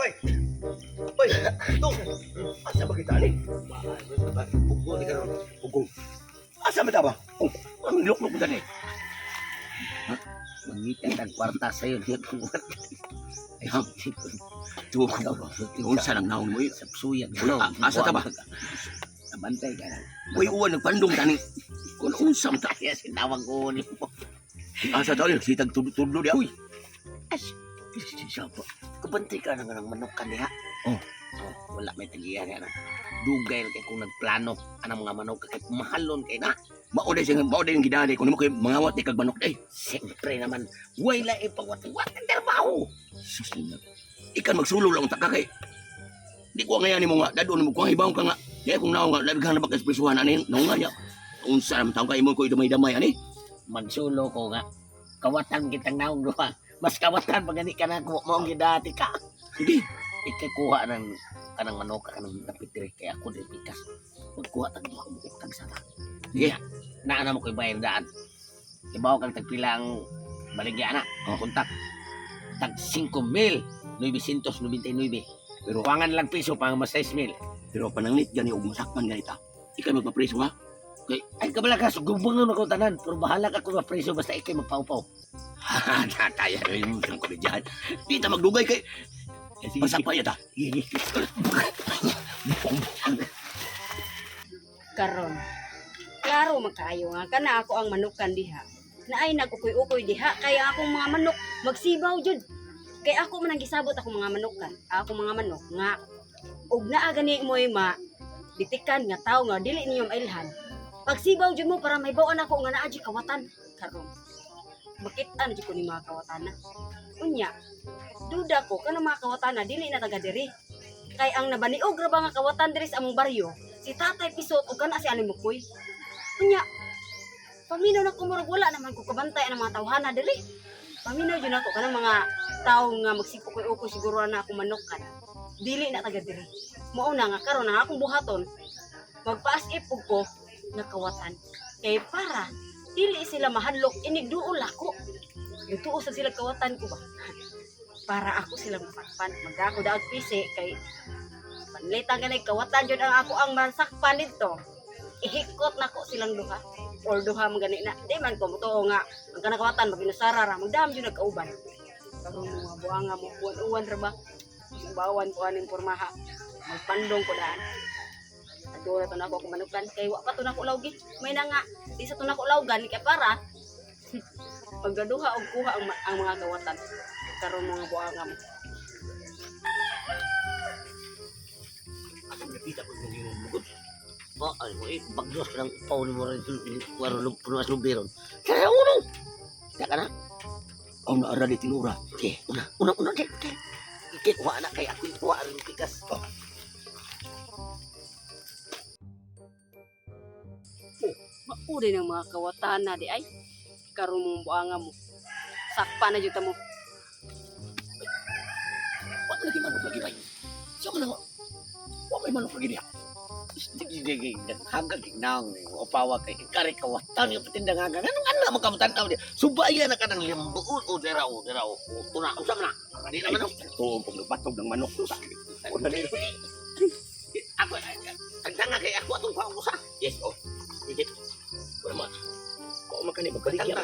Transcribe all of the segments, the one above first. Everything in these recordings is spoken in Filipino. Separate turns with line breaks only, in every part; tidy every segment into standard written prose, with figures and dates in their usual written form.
Oy! Oy! Ito! Asa ba kita ni? Pugong, ikaw ron. Pugong. Asa ba ba? Oh, ang lok-lok mo dali.
Mangitan ang kwarta sa'yo.
Ay, ham. Tuwa ka daw. Unsa nang naon mo yun?
Sapsuyan.
Asa ta ba?
Nabantay ka na.
Uy, uwan, nagpandong tani. Kung unsam ta.
Kaya sinawag ko ni mo.
Asa ta yun? Sitag tulo di. Uy!
Siapa? Kabantay ka na nga ng manok ka niya.
Oh.
Wala may tagiyan yan. Dugay kay kung nagplano. Anang mga manok ka kay mahalon kay na.
Maoday yung gidali. Kung mo kayo mangawat ni kag manok eh.
Siyempre naman, wala ipawat-wat ang trabaho.
Susunod. Ikan magsulo lang taka kay. Di ko ngayon mo nga. Dadon mo kung hibaw ka nga. Kaya kung naong nga, laghan na pagkasprisuhan anin. Naong nga niya. Unsa naman taong kayo mo ko damay-damay ani.
Magsulo ko nga. Kawatan kitang naong duha. Mas kawatan pag gani ka na kung maong gidati ka.
Sige.
Ikikuha ng kanang manok ka kanang napitiri kaya ako din pikas. Magkuha tag duha mo tag sata.
Sige.
Naana mo ko'y bayar daan. Ibaw kang tagpila ang baligya na. Kontak. Tag 5,000. 999.
Pero
Kuwangan lang piso pang mas 6,000.
pero pananglit gani og masakpan ganita. Ikaw magpapreso ha.
Ay kabala ka, sugubangan ako tanan. Pero bahala ka kung mapreso basta ikay magpaupaw.
Nataya rin mo ng komedyahan. Di ta magdugay kay. Masapay ta.
Karon. Klaro makaayo nga kana ako ang manukan diha. Naay nagukoy-ukoy diha kaya akong mga manok magsibaw jud. Kay ako man ang gisabot akong mga manukan. Ako mga manok nga ug naa gani mo'y ditikan nga tao nga dili niyo mailhan. Pagsibaw jud mo para may bawon ako nga naa jud kawatan karon. Makita na jud ko ni mga kawatana. Unya, duda ko kana mga kawatana dili na taga diri. Kay ang nabaniog ra ba nga kawatan diri sa among baryo, si Tatay Pisot ug kana si Alimukoy. Unya, paminaw na ko murag wala naman ko kabantay ang mga tawhana dili. Paminaw jud ako kanang mga tawo nga magsipukoy-ukoy siguro na ako manukan. Dili na taga diri. Mao na nga karon ang akong buhaton magpaas ipog ko nga kawatan. Kay para dili sila mahadlok inigduol ako. Lutuo sa sila kawatan ko ba? Para ako sila masakpan. Magdako daog pisi kay panlitan ganay kawatan jud ang ako ang masakpan dito. Ihikot nako silang duha or duha man gani na. Di man ko mutuo nga ang kanang kawatan maginusara ra magdam jud nagkauban. Karon mga buanga mo uwan ra ba? Bawan ko aning pormaha. Magpandong ko daan. Adura to na ako kumanukan kay wa pa to nako lawgi. May na nga di sa to nako lawgan kay para paggaduha og kuha ang mga kawatan. Karon mga buanga mo.
Ako nakita ko yung iyong bugot.
Ay mo bagdos ka ng paw ni mo rin waro puno as lubiron.
Kaya uno.
Kaya ka na?
Ang naara di tinura.
Okay, una kay ikikuha na kay ako ikuha rin pikas.
Mauri ng mga kawatan na di ay. Karon mong buanga mo. Sakpa na jud ta mo.
Wala lagi manok lagi bay. Siya ka lang. Wala may manok lagi niya.
Sige, hanggang ginaong upawa kay kari kawatan yung patindang hanggang. Anong anak mo kamutan tao niya? Subaya na ka ng limbuon o deraw. Tuna, usam na. Hindi naman ako.
Tuong kung nagbatog ng manok. Ako na nilo.
Ako, tagdanga kay ako atong pausa.
Yes, oh. Sige. Wala man. Kung makani magbaligya.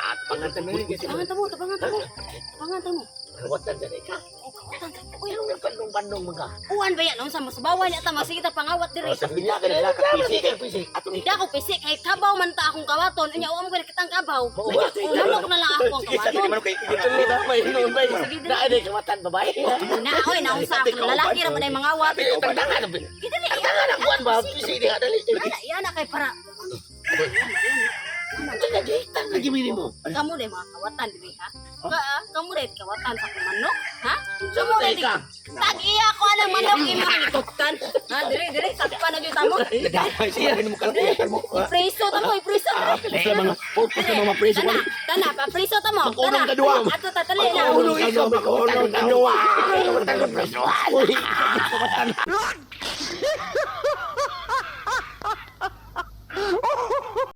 At pangatan mo yun.
Tabangan mo.
Kawatan dali ka.
Kawatan ka.
Uy, anong nagpandong-pandong mga?
Uwan ba yan? Nung sa masabawan niya ta masigita pangawat diri.
Sabi niya ka nila kapisi.
Atong
Hindi ako pisik kay kabaw man ta akong kawaton. Unya uwan mo kitang kabaw. Manok na lang ako ang kawaton.
may hinon ba? Daan kawatan babae.
Na oy naung sa akong lalaki ra man ay mangawat.
Tagdanga na.
Dili.
Tagdanga na buwan ba? Pisi di dali.
Yan na kay para
Nagagaitan lagi mo.
kamu deh mga kawatan diri ha. Kamu deh kawatan sa akong manok ha.
Sumo dai ka.
Tag iya ko anang manok imong itukan. Ha diri sakpa na gyud tamo.
Dadamay siya. Hindi mo kalakuyatan mo.
Preso tamo, preso.
Sa mga purpose ng mga preso.
Tana, pa preso tamo.
Unang kadua.
Ato tatali na.
Ulo ikaw. Unang kadua.